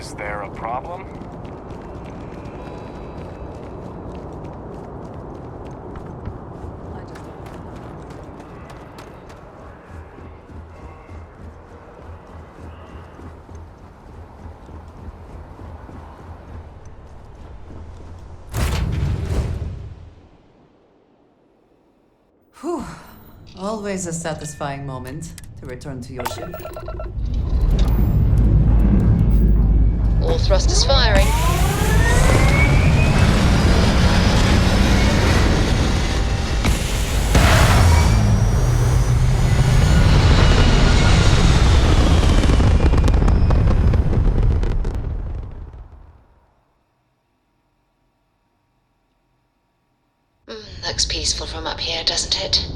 Is there a problem? Whew. Always a satisfying moment to return to your ship. All thrusters firing. Looks peaceful from up here, doesn't it?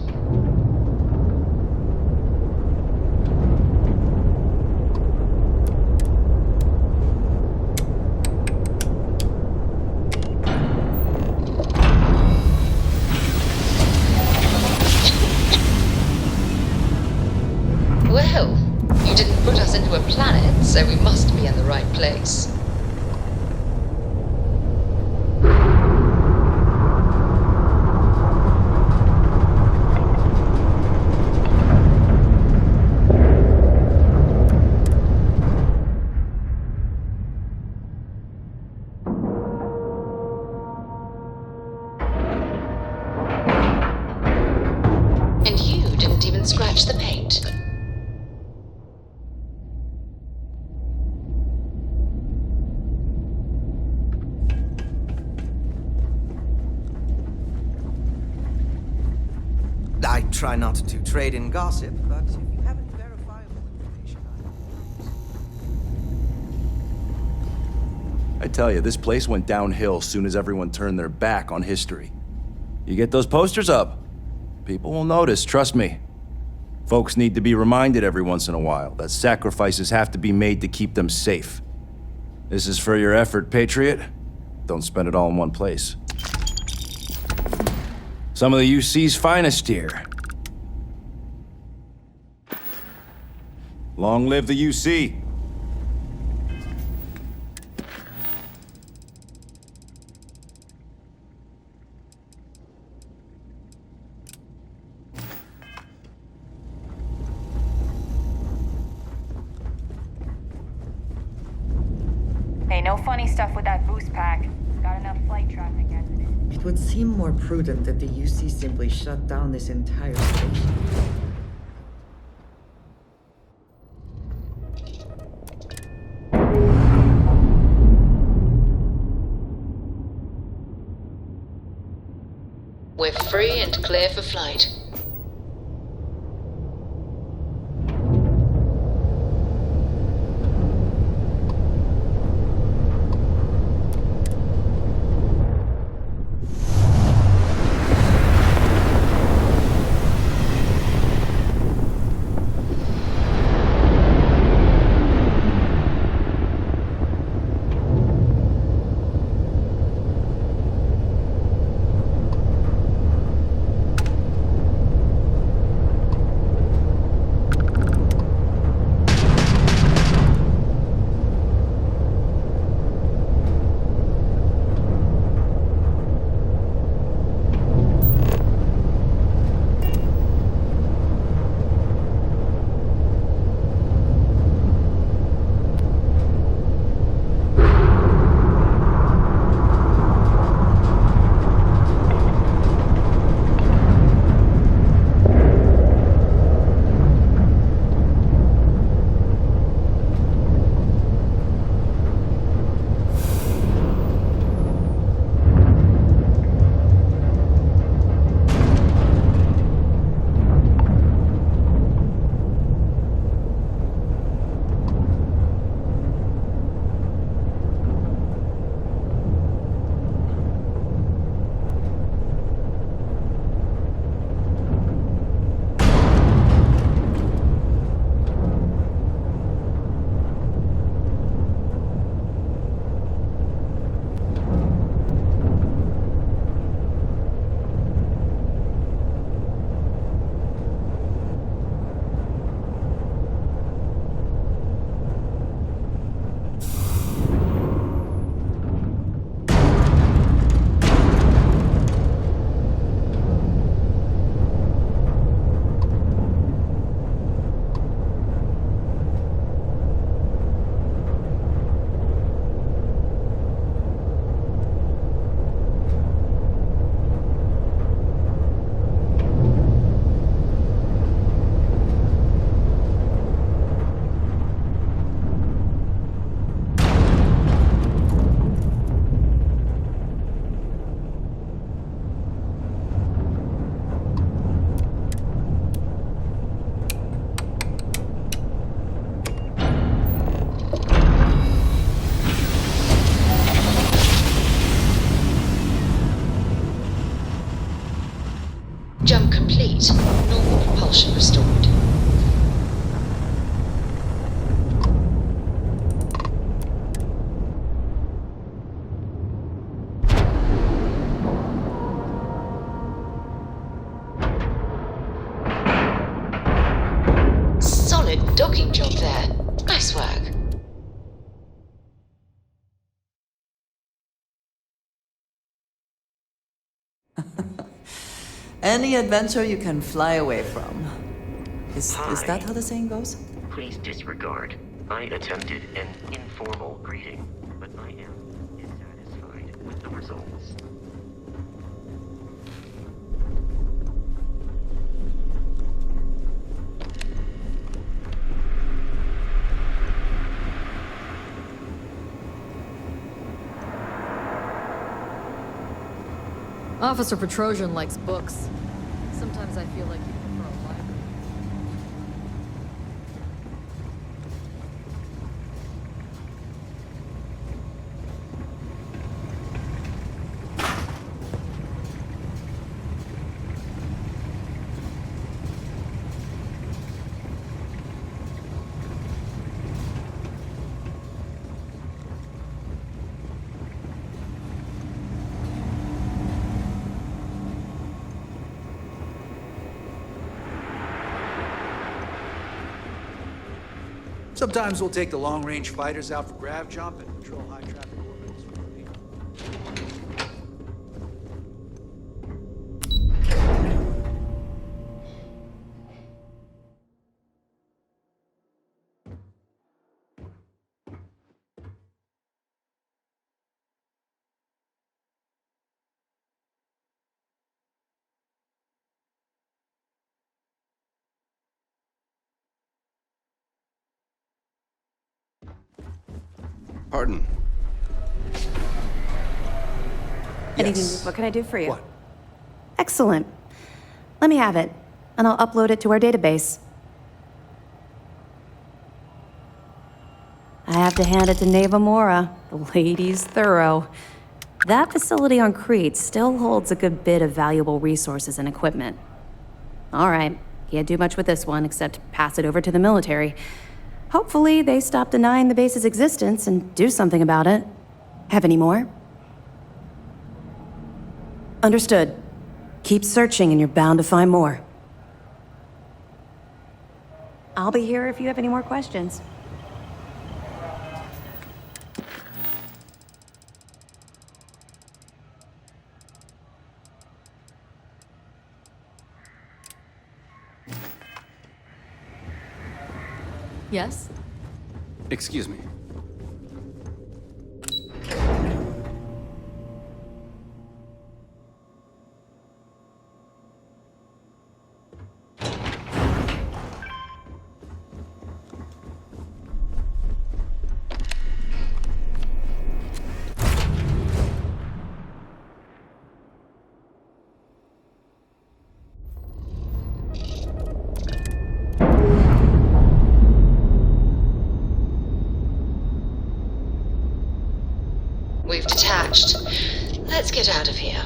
Well, you didn't put us into a planet, so we must be in the right place. And you didn't even scratch the paint. I try not to trade in gossip, but if you have any verifiable information, I tell you, this place went downhill soon as everyone turned their back on history. You get those posters up, people will notice, trust me. Folks need to be reminded every once in a while that sacrifices have to be made to keep them safe. This is for your effort, Patriot. Don't spend it all in one place. Some of the UC's finest here. Long live the UC. Hey, no funny stuff with that boost pack. Got enough flight traffic as it is. It would seem more prudent that the UC simply shut down this entire station. We're free and clear for flight. Jump complete. Normal propulsion restored. Solid docking job there. Nice work. Any adventure you can fly away from. Is that Hi. how the saying goes? Please disregard. I attempted an informal greeting, but I am dissatisfied with the results. Officer Petrosian likes books. Sometimes I feel like you prefer a library. Sometimes we'll take the long-range fighters out for grav jump and patrol high-traffic orbits for a week. Pardon. Anything, Yes. what can I do for you? What? Excellent. Let me have it, and I'll upload it to our database. I have to hand it to Neva Mora. The lady's thorough. That facility on Crete still holds a good bit of valuable resources and equipment. All right, can't do much with this one except pass it over to the military. Hopefully, they stop denying the base's existence and do something about it. Have any more? Understood. Keep searching and you're bound to find more. I'll be here if you have any more questions. Yes? Excuse me. We've detached. Let's get out of here.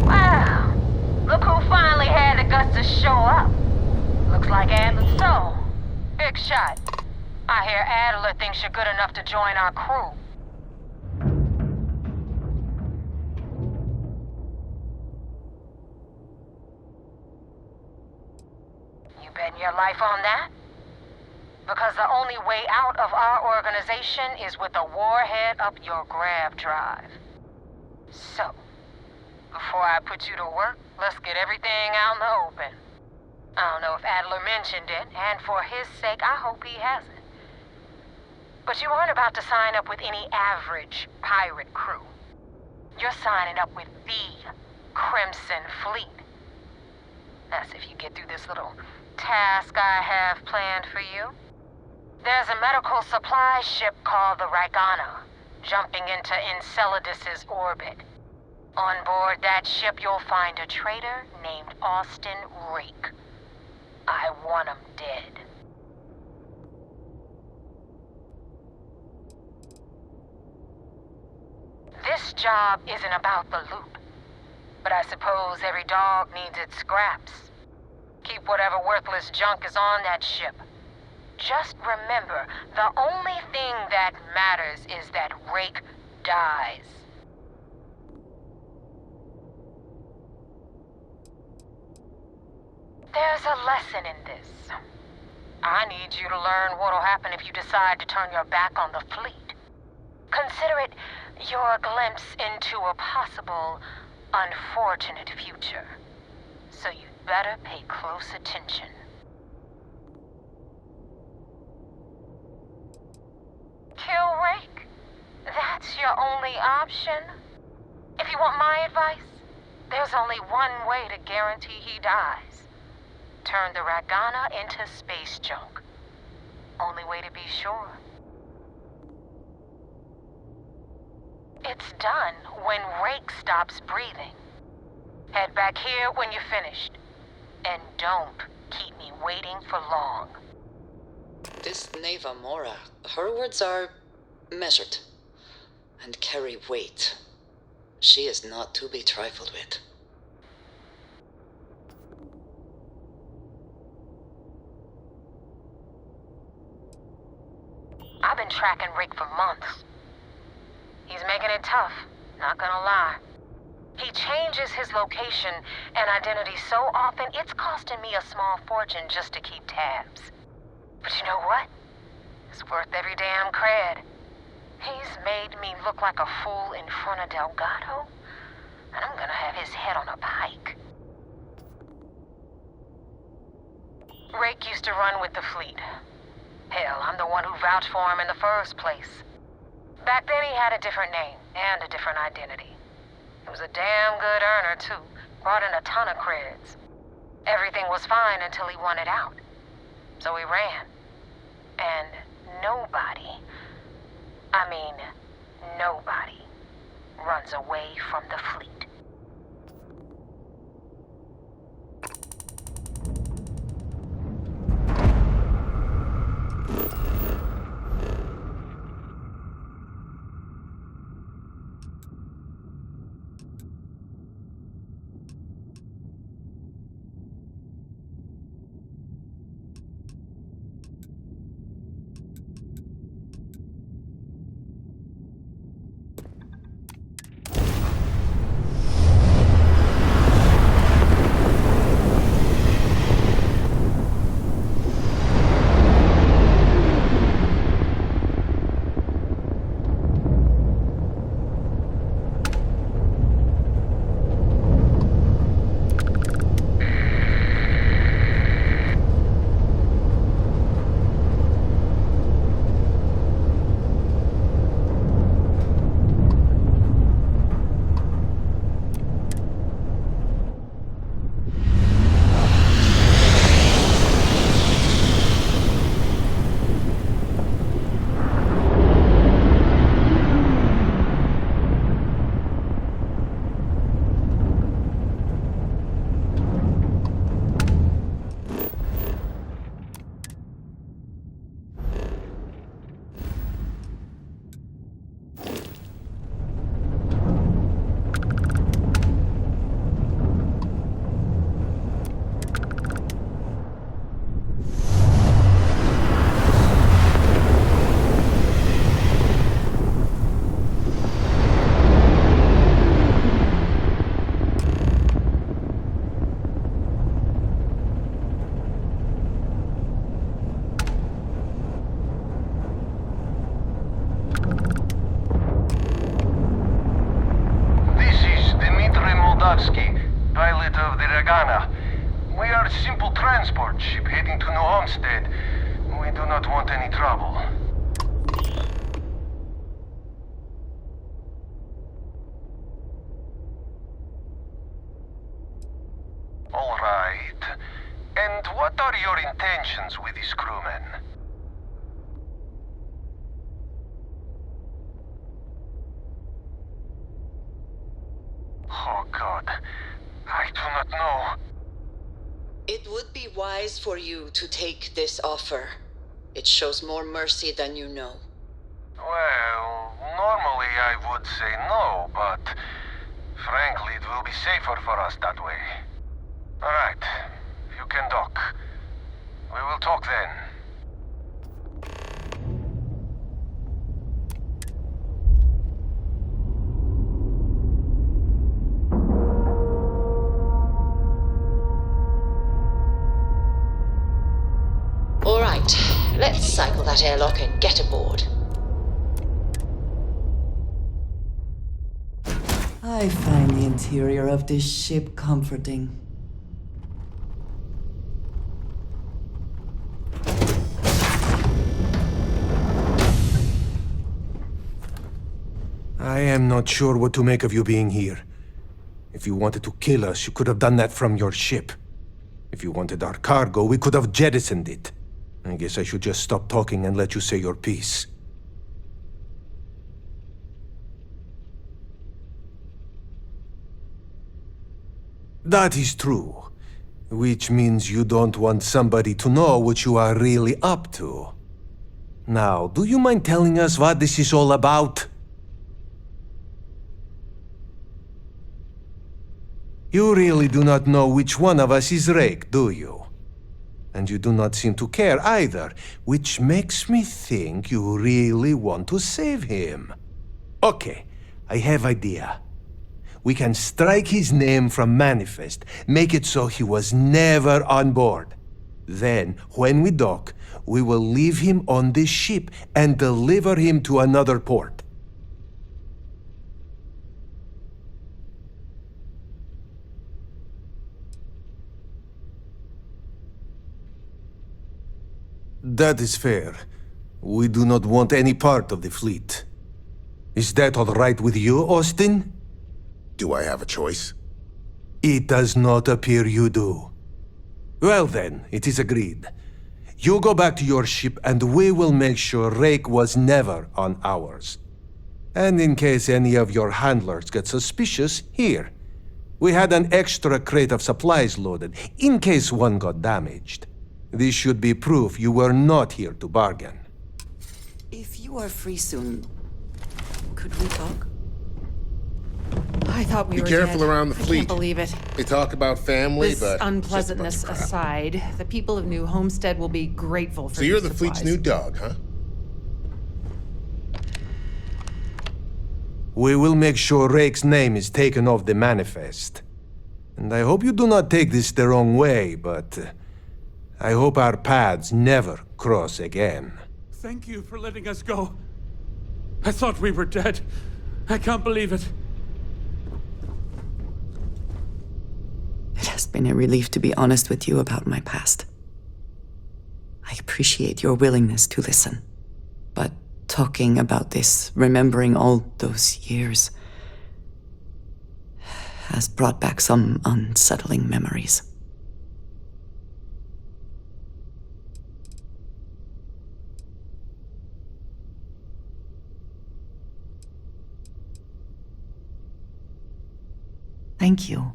Wow. Look who finally had the guts to show up. Looks like Adler's soul. Big shot. I hear Adler thinks you're good enough to join our crew. You betting your life on that? Because the only way out of our organization is with a warhead up your grav drive. So, before I put you to work, let's get everything out in the open. I don't know if Adler mentioned it, and for his sake, I hope he hasn't. But you aren't about to sign up with any average pirate crew. You're signing up with the Crimson Fleet. That's if you get through this little task I have planned for you. There's a medical supply ship called the Ragana, jumping into Enceladus's orbit. On board that ship, you'll find a traitor named Austin Rake. I want him dead. This job isn't about the loot, but I suppose every dog needs its scraps. Keep whatever worthless junk is on that ship. Just remember, the only thing that matters is that Rake dies. There's a lesson in this. I need you to learn what'll happen if you decide to turn your back on the fleet. Consider it your glimpse into a possible, unfortunate future. So you'd better pay close attention. Kill Rake? That's your only option? If you want my advice, there's only one way to guarantee he dies. Turn the Ragana into space junk. Only way to be sure. It's done when Rake stops breathing. Head back here when you're finished. And don't keep me waiting for long. This Neva Mora, her words are measured and carry weight. She is not to be trifled with. I've been tracking Rick for months. He's making it tough, not gonna lie. He changes his location and identity so often, it's costing me a small fortune just to keep tabs. But you know what? It's worth every damn cred. He's made me look like a fool in front of Delgado, and I'm gonna have his head on a pike. Rake used to run with the fleet. Hell, I'm the one who vouched for him in the first place. Back then he had a different name and a different identity. He was a damn good earner, too. Brought in a ton of creds. Everything was fine until he wanted out. So he ran. And nobody, I mean, nobody, runs away from the fleet. Pilot of the Ragana. We are a simple transport ship heading to New Homestead. We do not want any trouble. wise for you to take this offer. It shows more mercy than you know. Well, normally I would say no, but frankly, it will be safer for us that way. Alright, you can dock. We will talk then. Alright, let's cycle that airlock and get aboard. I find the interior of this ship comforting. I am not sure what to make of you being here. If you wanted to kill us, you could have done that from your ship. If you wanted our cargo, we could have jettisoned it. I guess I should just stop talking and let you say your piece. That is true. Which means you don't want somebody to know what you are really up to. Now, do you mind telling us what this is all about? You really do not know which one of us is Rake, do you? And you do not seem to care either, which makes me think you really want to save him. Okay, I have idea. We can strike his name from Manifest, make it so he was never on board. Then, when we dock, we will leave him on this ship and deliver him to another port. That is fair. We do not want any part of the fleet. Is that all right with you, Austin? Do I have a choice? It does not appear you do. Well then, it is agreed. You go back to your ship and we will make sure Rake was never on ours. And in case any of your handlers get suspicious, here. We had an extra crate of supplies loaded, in case one got damaged. This should be proof you were not here to bargain. If you are free soon, could we talk? I thought we Be were careful dead. around the I fleet. can't believe it. They talk about family, This but unpleasantness just a bunch of crap. aside, the people of New Homestead will be grateful for So you're these the fleet's supplies. new dog, huh? We will make sure Rake's name is taken off the manifest. And I hope you do not take this the wrong way, but I hope our paths never cross again. Thank you for letting us go. I thought we were dead. I can't believe it. It has been a relief to be honest with you about my past. I appreciate your willingness to listen. But talking about this, remembering all those years, has brought back some unsettling memories. Thank you.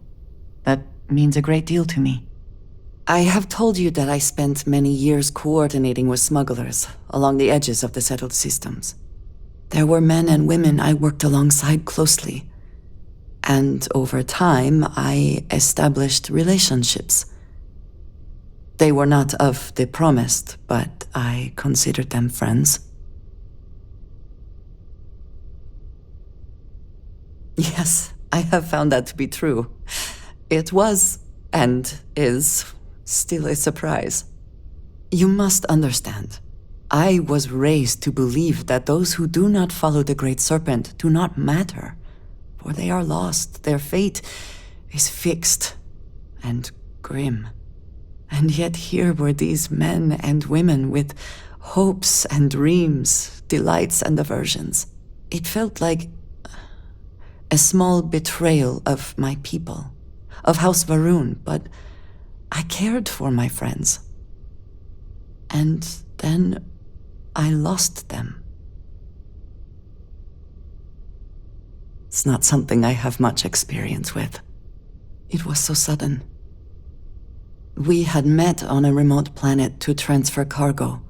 That means a great deal to me. I have told you that I spent many years coordinating with smugglers along the edges of the settled systems. There were men and women I worked alongside closely. And over time, I established relationships. They were not of the promised, but I considered them friends. Yes, I have found that to be true. It was, and is, still a surprise. You must understand. I was raised to believe that those who do not follow the Great Serpent do not matter, for they are lost. Their fate is fixed and grim. And yet here were these men and women with hopes and dreams, delights and aversions. It felt like a small betrayal of my people, of House Varun, but I cared for my friends. And then I lost them. It's not something I have much experience with. It was so sudden. We had met on a remote planet to transfer cargo,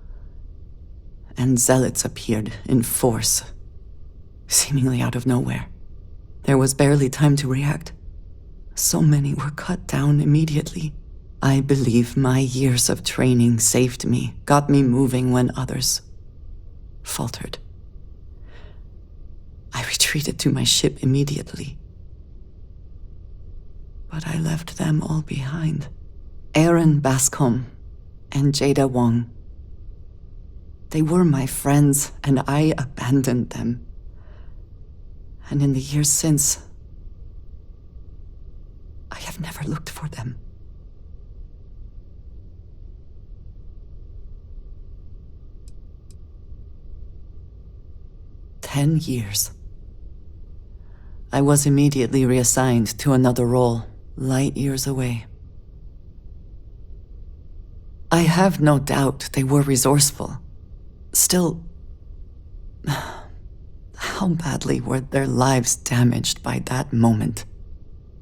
and zealots appeared in force, seemingly out of nowhere. There was barely time to react. So many were cut down immediately. I believe my years of training saved me, got me moving when others faltered. I retreated to my ship immediately. But I left them all behind. Aaron Bascom and Jada Wong. They were my friends, and I abandoned them. And in the years since, I have never looked for them. "10 years. I was immediately reassigned to another role, light years away. I have no doubt they were resourceful. Still, how badly were their lives damaged by that moment?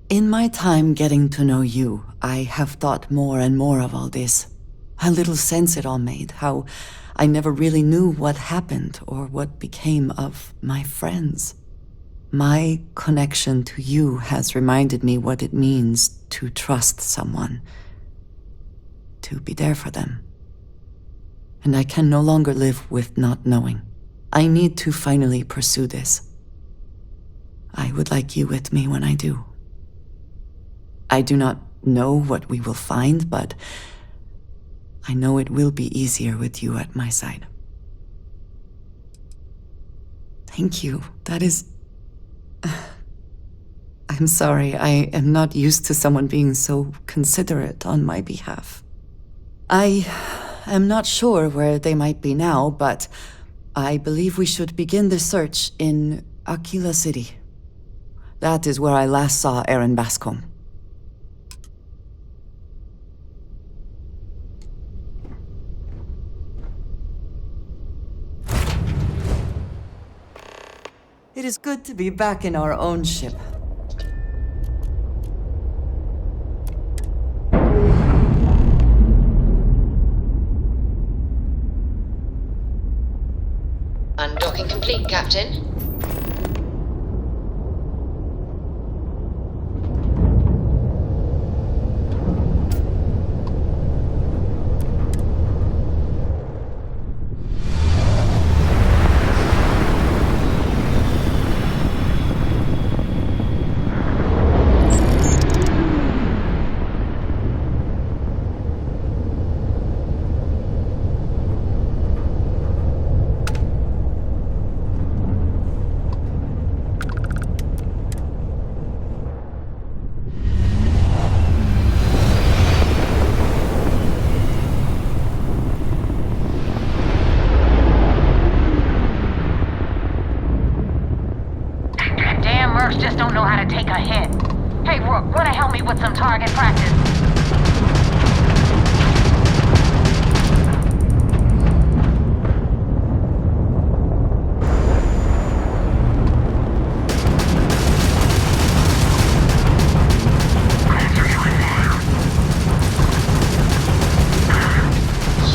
In my time getting to know you, I have thought more and more of all this. How little sense it all made, how I never really knew what happened or what became of my friends. My connection to you has reminded me what it means to trust someone, to be there for them. And I can no longer live with not knowing. I need to finally pursue this. I would like you with me when I do. I do not know what we will find, but I know it will be easier with you at my side. Thank you. That is... I'm sorry, I am not used to someone being so considerate on my behalf. I am not sure where they might be now, but I believe we should begin the search in Aquila City. That is where I last saw Aaron Bascom. It is good to be back in our own ship. Undocking complete, Captain. Just don't know how to take a hit. Hey, Rook, wanna help me with some target practice?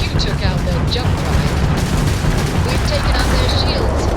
You took out their jump drive. We've taken out their shields.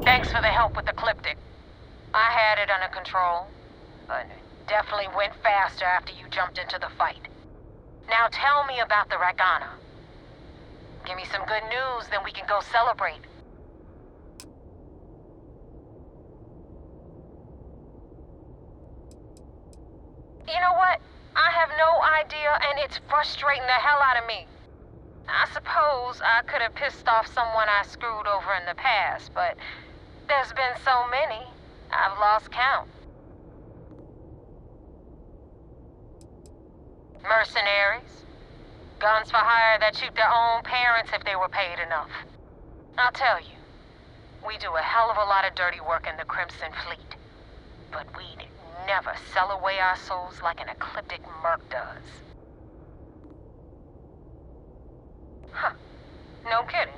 Thanks for the definitely went faster after you jumped into the fight. Now tell me about the Ragana. Give me some good news, then we can go celebrate. You know what? I have no idea, and it's frustrating the hell out of me. I suppose I could have pissed off someone I screwed over in the past, but there's been so many, I've lost count. Mercenaries. Guns for hire that shoot their own parents if they were paid enough. I'll tell you, we do a hell of a lot of dirty work in the Crimson Fleet, but we'd never sell away our souls like an ecliptic merc does. Huh. No kidding.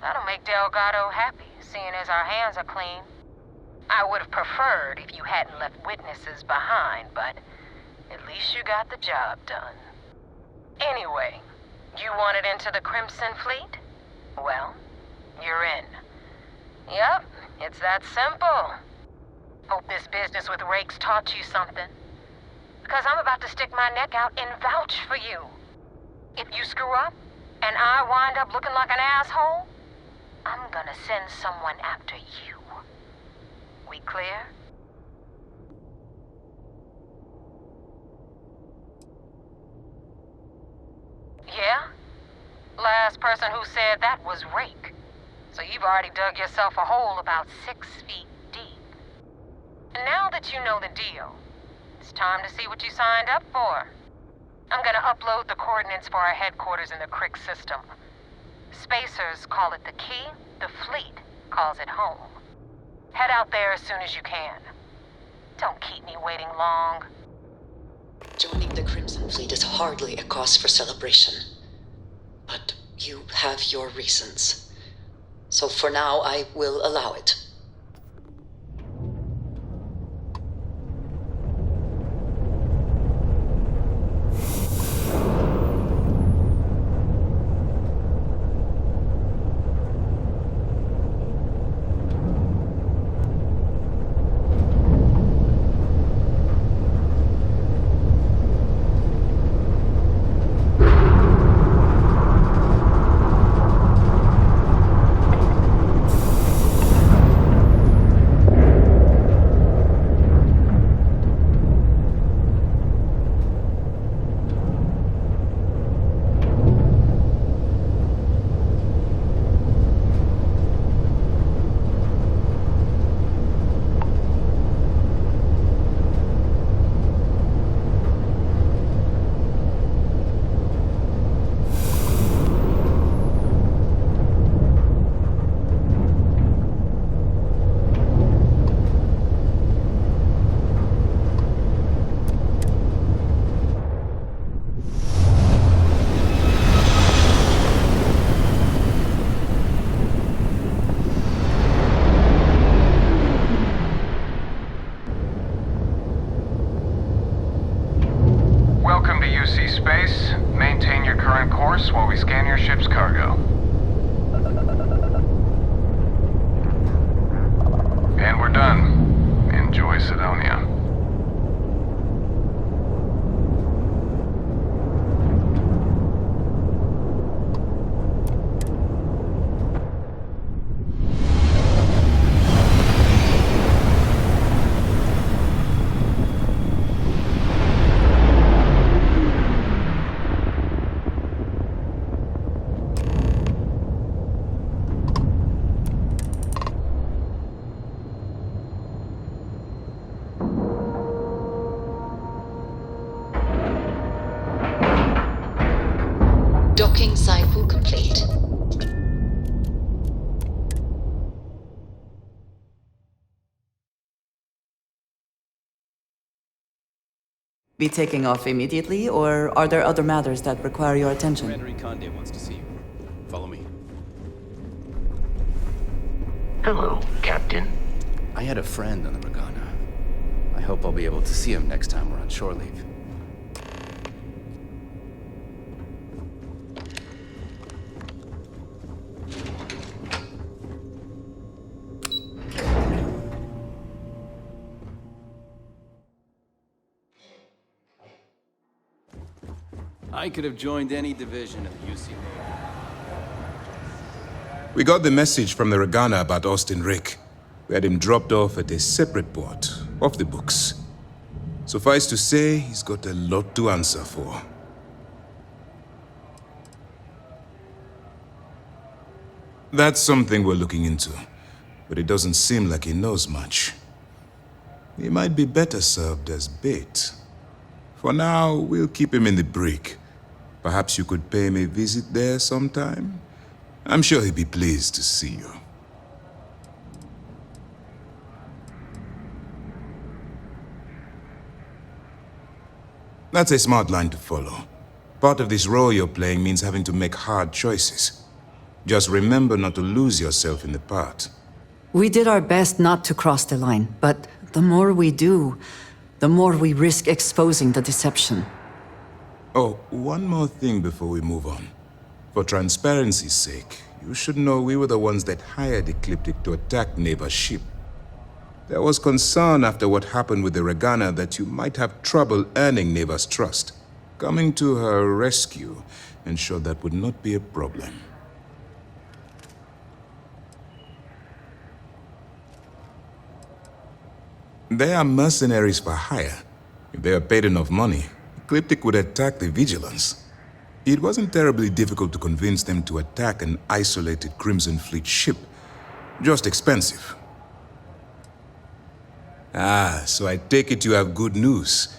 That'll make Delgado happy, seeing as our hands are clean. I would have preferred if you hadn't left witnesses behind, but at least you got the job done. Anyway, you wanted into the Crimson Fleet? Well, you're in. Yep, it's that simple. Hope this business with Rakes taught you something. Because I'm about to stick my neck out and vouch for you. If you screw up, and I wind up looking like an asshole, I'm gonna send someone after you. We clear? Yeah? Last person who said that was Rake. So you've already dug yourself a hole about 6 feet deep. And now that you know the deal, it's time to see what you signed up for. I'm gonna upload the coordinates for our headquarters in the Crick system. Spacers call it the key, the fleet calls it home. Head out there as soon as you can. Don't keep me waiting long. Joining the Crimson Fleet is hardly a cause for celebration. But you have your reasons. So for now, I will allow it. Space, maintain your current course while we scan your ship's cargo. And we're done. Enjoy Sidonia. Docking cycle complete. Be taking off immediately, or are there other matters that require your attention? Commander Conde wants to see you. Follow me. Hello, Captain. I had a friend on the Ragana. I hope I'll be able to see him next time we're on shore leave. I could have joined any division of the UC. We got the message from the Regana about Austin Rick. We had him dropped off at a separate port, off the books. Suffice to say, he's got a lot to answer for. That's something we're looking into, but it doesn't seem like he knows much. He might be better served as bait. For now, we'll keep him in the brig. Perhaps you could pay him a visit there sometime? I'm sure he'd be pleased to see you. That's a smart line to follow. Part of this role you're playing means having to make hard choices. Just remember not to lose yourself in the part. We did our best not to cross the line, but the more we do, the more we risk exposing the deception. Oh, one more thing before we move on. For transparency's sake, you should know we were the ones that hired Ecliptic to attack Neva's ship. There was concern after what happened with the Regana that you might have trouble earning Neva's trust. Coming to her rescue ensured that would not be a problem. They are mercenaries for hire. If they are paid enough money, Ecliptic would attack the Vigilance. It wasn't terribly difficult to convince them to attack an isolated Crimson Fleet ship. Just expensive. Ah, so I take it you have good news.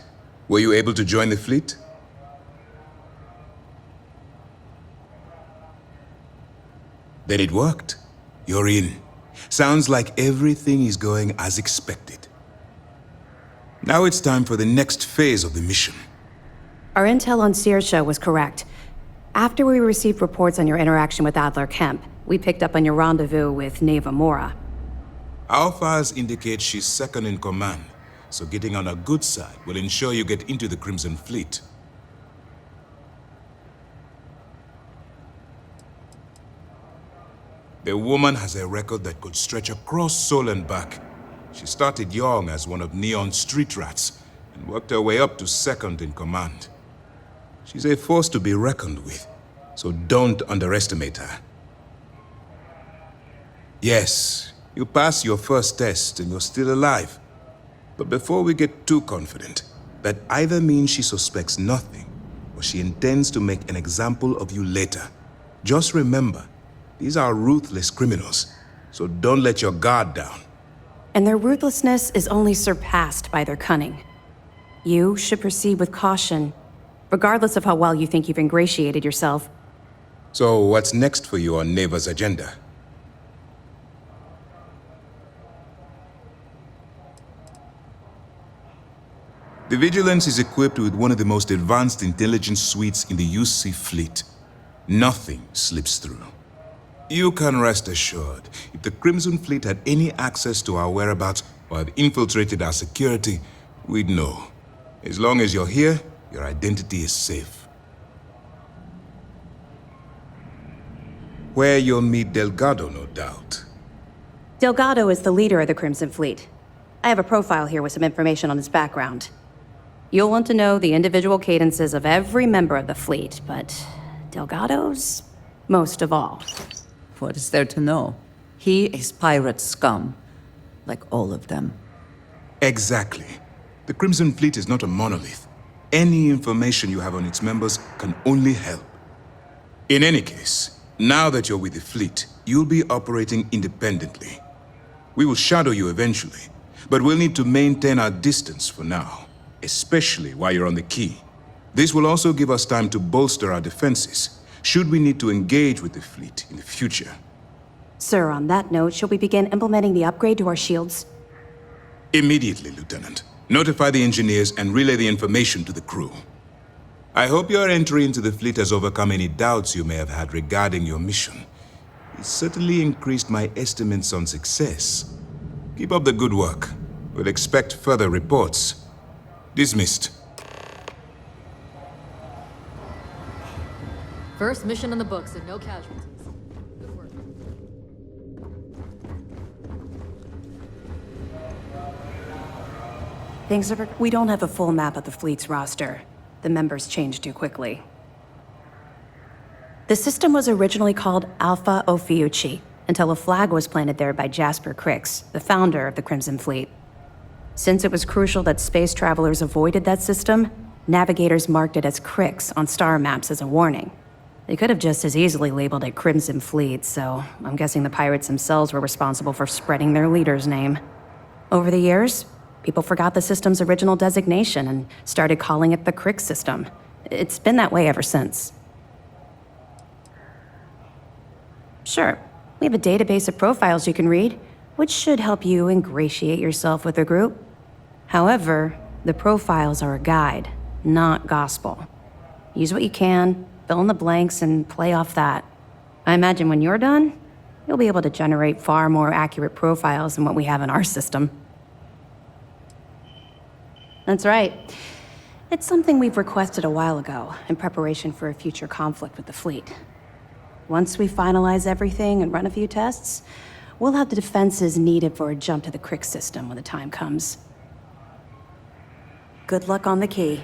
Were you able to join the fleet? Then it worked. You're in. Sounds like everything is going as expected. Now it's time for the next phase of the mission. Our intel on Saoirse was correct. After we received reports on your interaction with Adler Kemp, we picked up on your rendezvous with Neva Mora. Our files indicate she's second in command, so getting on her good side will ensure you get into the Crimson Fleet. The woman has a record that could stretch across Sol and back. She started young as one of Neon's street rats and worked her way up to second in command. She's a force to be reckoned with, so don't underestimate her. Yes, you passed your first test and you're still alive. But before we get too confident, that either means she suspects nothing or she intends to make an example of you later. Just remember, these are ruthless criminals, so don't let your guard down. And their ruthlessness is only surpassed by their cunning. You should proceed with caution, regardless of how well you think you've ingratiated yourself. So what's next for you on Neva's agenda? The Vigilance is equipped with one of the most advanced intelligence suites in the UC fleet. Nothing slips through. You can rest assured, if the Crimson Fleet had any access to our whereabouts or had infiltrated our security, we'd know. As long as you're here, your identity is safe. Where you'll meet Delgado, no doubt. Delgado is the leader of the Crimson Fleet. I have a profile here with some information on his background. You'll want to know the individual cadences of every member of the fleet, but Delgado's most of all. What is there to know? He is pirate scum, like all of them. Exactly. The Crimson Fleet is not a monolith. Any information you have on its members can only help. In any case, now that you're with the fleet, you'll be operating independently. We will shadow you eventually, but we'll need to maintain our distance for now, especially while you're on the key. This will also give us time to bolster our defenses, should we need to engage with the fleet in the future. Sir, on that note, shall we begin implementing the upgrade to our shields? Immediately, Lieutenant. Notify the engineers and relay the information to the crew. I hope your entry into the fleet has overcome any doubts you may have had regarding your mission. It certainly increased my estimates on success. Keep up the good work. We'll expect further reports. Dismissed. First mission in the books and no casualties. Good work. We don't have a full map of the fleet's roster. The members change too quickly. The system was originally called Alpha Ophiuchi, until a flag was planted there by Jasper Crix, the founder of the Crimson Fleet. Since it was crucial that space travelers avoided that system, navigators marked it as Crix on star maps as a warning. They could have just as easily labeled it Crimson Fleet, so I'm guessing the pirates themselves were responsible for spreading their leader's name. Over the years, people forgot the system's original designation and started calling it the Crix system. It's been that way ever since. Sure, we have a database of profiles you can read, which should help you ingratiate yourself with the group. However, the profiles are a guide, not gospel. Use what you can, fill in the blanks, and play off that. I imagine when you're done, you'll be able to generate far more accurate profiles than what we have in our system. That's right. It's something we've requested a while ago, in preparation for a future conflict with the fleet. Once we finalize everything and run a few tests, we'll have the defenses needed for a jump to the Crix system when the time comes. Good luck on the key.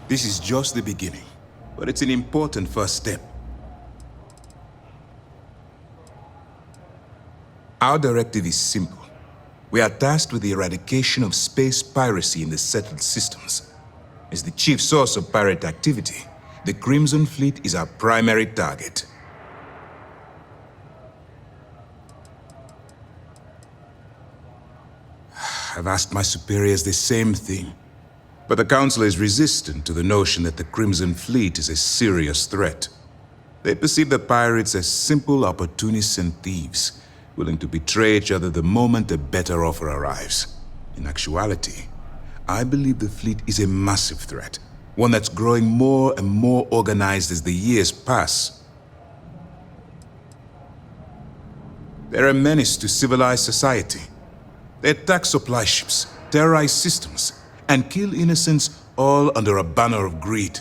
This is just the beginning, but it's an important first step. Our directive is simple. We are tasked with the eradication of space piracy in the settled systems. As the chief source of pirate activity, the Crimson Fleet is our primary target. I've asked my superiors the same thing, but the Council is resistant to the notion that the Crimson Fleet is a serious threat. They perceive the pirates as simple opportunists and thieves, willing to betray each other the moment a better offer arrives. In actuality, I believe the fleet is a massive threat, one that's growing more and more organized as the years pass. They're a menace to civilized society. They attack supply ships, terrorize systems, and kill innocents, all under a banner of greed.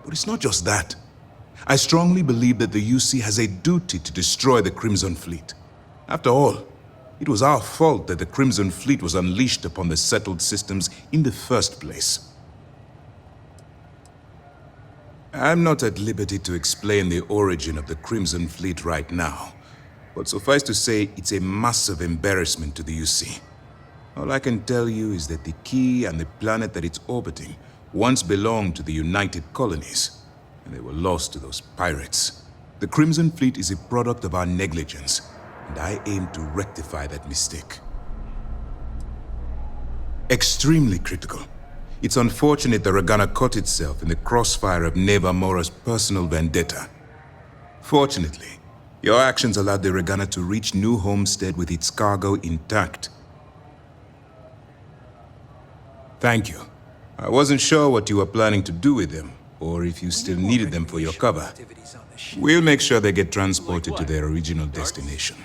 But it's not just that. I strongly believe that the UC has a duty to destroy the Crimson Fleet. After all, it was our fault that the Crimson Fleet was unleashed upon the settled systems in the first place. I'm not at liberty to explain the origin of the Crimson Fleet right now, but suffice to say, it's a massive embarrassment to the UC. All I can tell you is that the key and the planet that it's orbiting once belonged to the United Colonies, and they were lost to those pirates. The Crimson Fleet is a product of our negligence, and I aim to rectify that mistake. Extremely critical. It's unfortunate that Regana caught itself in the crossfire of Neva Mora's personal vendetta. Fortunately, your actions allowed the Regana to reach New Homestead with its cargo intact. Thank you. I wasn't sure what you were planning to do with them, or if you still needed them for your cover. We'll make sure they get transported to their original destination.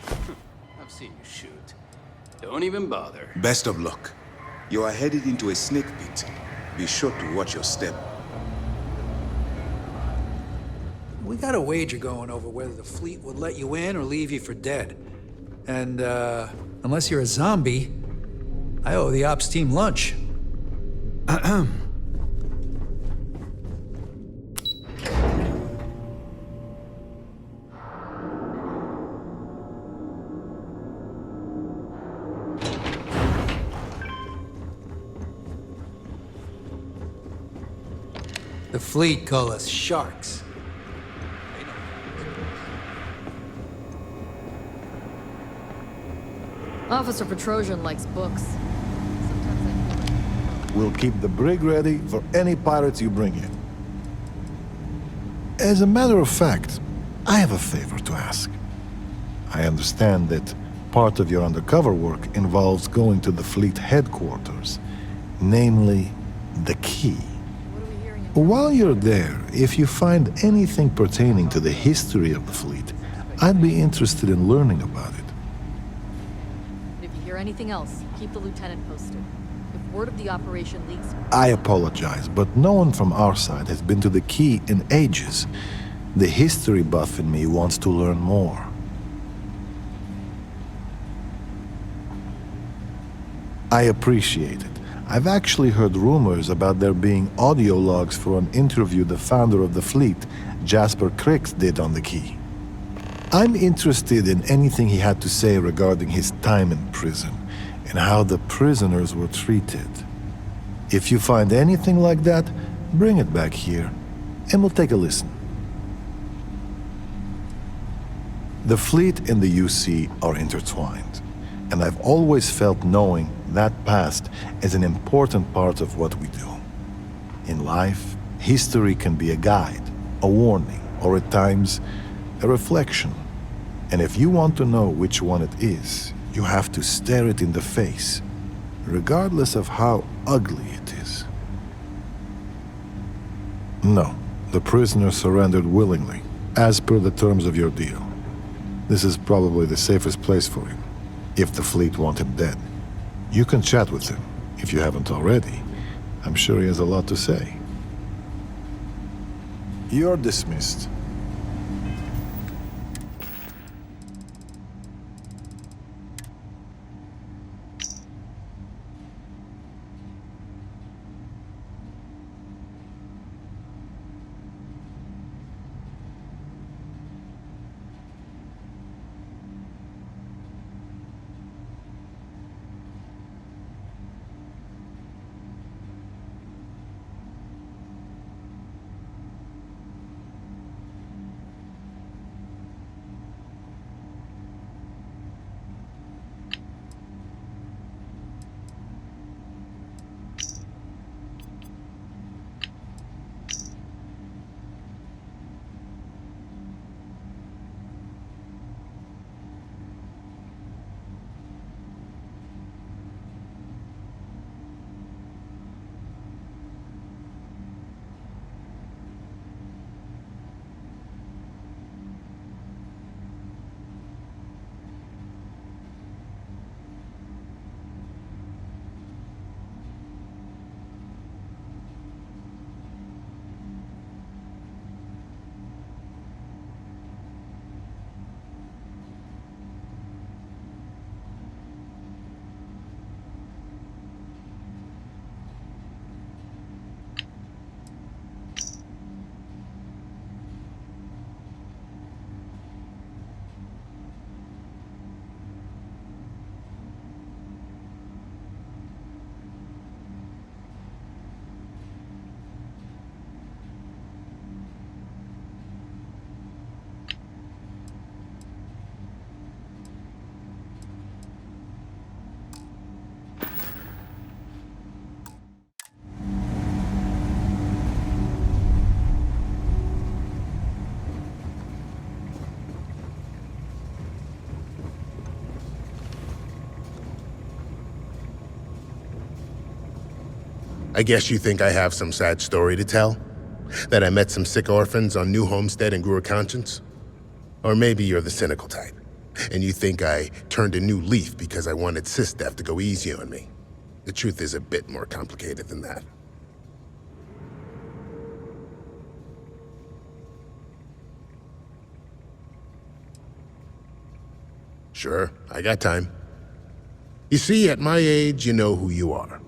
I've seen you shoot. Don't even bother. Best of luck. You are headed into a snake pit. Be sure to watch your step. We got a wager going over whether the fleet would let you in or leave you for dead. And, unless you're a zombie, I owe the ops team lunch. The fleet call us sharks. Officer Petrosian likes books. We'll keep the brig ready for any pirates you bring in. As a matter of fact, I have a favor to ask. I understand that part of your undercover work involves going to the fleet headquarters, namely the key. While you're there, if you find anything pertaining to the history of the fleet, I'd be interested in learning about it. If you hear anything else, keep the lieutenant posted. If word of the operation leaks... I apologize, but no one from our side has been to the key in ages. The history buff in me wants to learn more. I appreciate it. I've actually heard rumors about there being audio logs for an interview the founder of the fleet, Jasper Crix, did on the Key. I'm interested in anything he had to say regarding his time in prison and how the prisoners were treated. If you find anything like that, bring it back here, and we'll take a listen. The fleet and the UC are intertwined, and I've always felt knowing that past is an important part of what we do. In life, history can be a guide, a warning, or at times, a reflection. And if you want to know which one it is, you have to stare it in the face, regardless of how ugly it is. No, the prisoner surrendered willingly, as per the terms of your deal. This is probably the safest place for him, if the fleet want him dead. You can chat with him, if you haven't already. I'm sure he has a lot to say. You're dismissed. I guess you think I have some sad story to tell? That I met some sick orphans on New Homestead and grew a conscience? Or maybe you're the cynical type, and you think I turned a new leaf because I wanted SysDef to go easy on me. The truth is a bit more complicated than that. Sure, I got time. You see, at my age, you know who you are.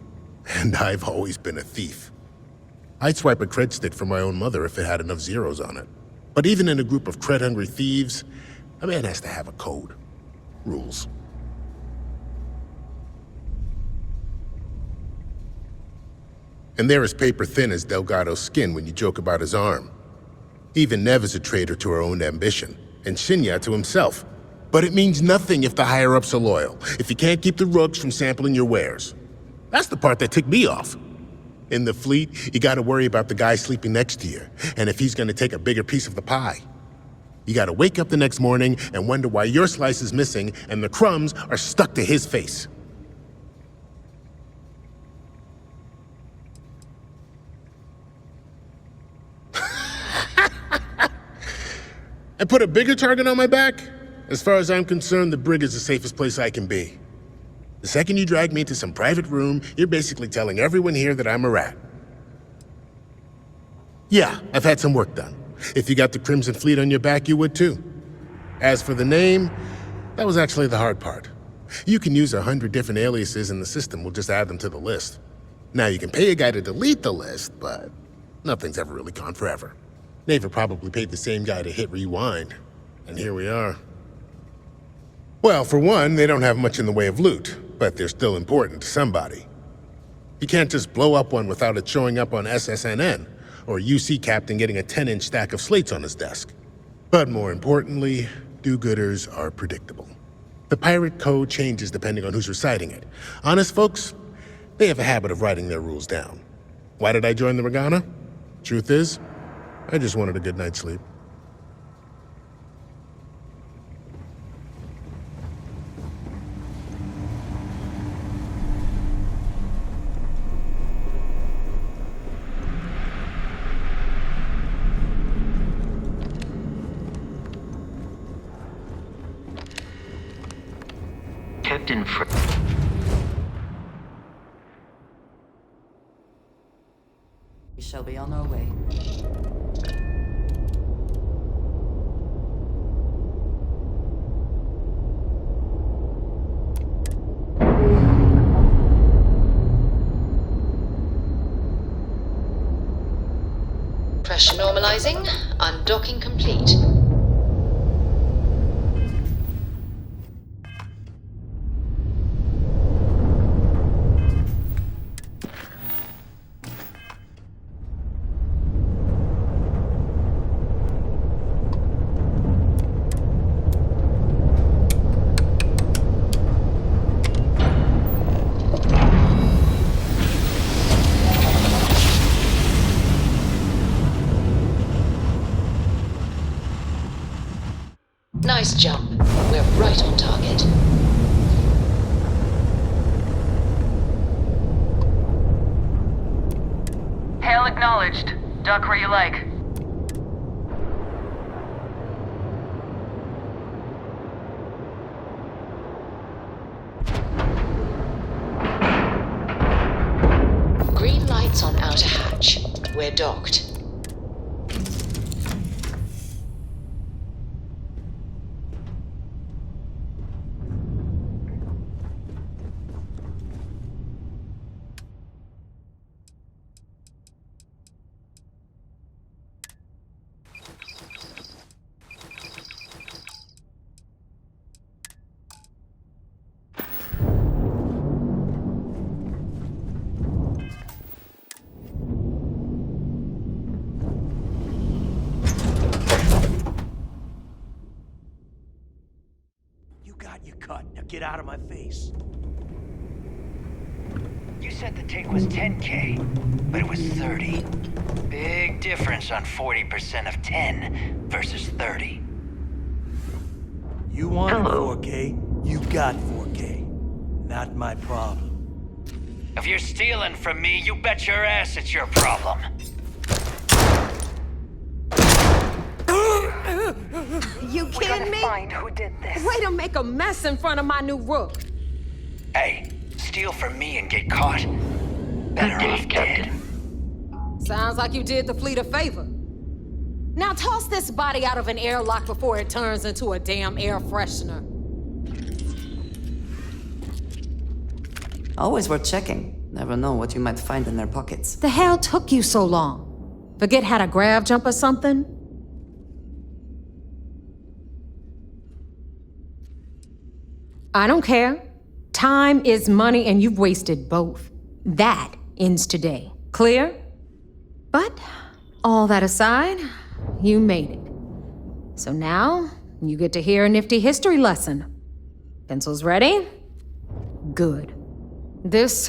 And I've always been a thief. I'd swipe a cred stick for my own mother if it had enough zeros on it. But even in a group of cred-hungry thieves, a man has to have a code. Rules. And they're as paper-thin as Delgado's skin when you joke about his arm. Even Nev is a traitor to her own ambition, and Shinya to himself. But it means nothing if the higher-ups are loyal, if you can't keep the rooks from sampling your wares. That's the part that ticked me off. In the fleet, you gotta worry about the guy sleeping next to you, and if he's gonna take a bigger piece of the pie. You gotta wake up the next morning and wonder why your slice is missing and the crumbs are stuck to his face. And put a bigger target on my back? As far as I'm concerned, the brig is the safest place I can be. The second you drag me into some private room, you're basically telling everyone here that I'm a rat. Yeah, I've had some work done. If you got the Crimson Fleet on your back, you would too. As for the name, that was actually the hard part. You can use 100 different aliases and the system will just add them to the list. Now, you can pay a guy to delete the list, but nothing's ever really gone forever. Neva probably paid the same guy to hit rewind, and here we are. Well, for one, they don't have much in the way of loot, but they're still important to somebody. You can't just blow up one without it showing up on SSNN, or a UC captain getting a 10-inch stack of slates on his desk. But more importantly, do-gooders are predictable. The pirate code changes depending on who's reciting it. Honest folks, they have a habit of writing their rules down. Why did I join the Regana? Truth is, I just wanted a good night's sleep. Captain We shall be on our way. Pressure normalizing. Undocking complete. Nice jump. We're right on target. Hail acknowledged. Duck where you like. Green lights on outer hatch. We're docked. Now get out of my face. You said the take was 10K, but it was 30. Big difference on 40% of 10 versus 30. You wanted 4K, you got 4K. Not my problem. If you're stealing from me, you bet your ass it's your problem. You kidding me? Find who did this. Way to make a mess in front of my new rook. Hey, steal from me and get caught. Better off dead. Sounds like you did the fleet a favor. Now toss this body out of an airlock before it turns into a damn air freshener. Always worth checking. Never know what you might find in their pockets. The hell took you so long? Forget how to grav jump or something? I don't care. Time is money and you've wasted both. That ends today. Clear? But, all that aside, you made it. So now, you get to hear a nifty history lesson. Pencils ready? Good. This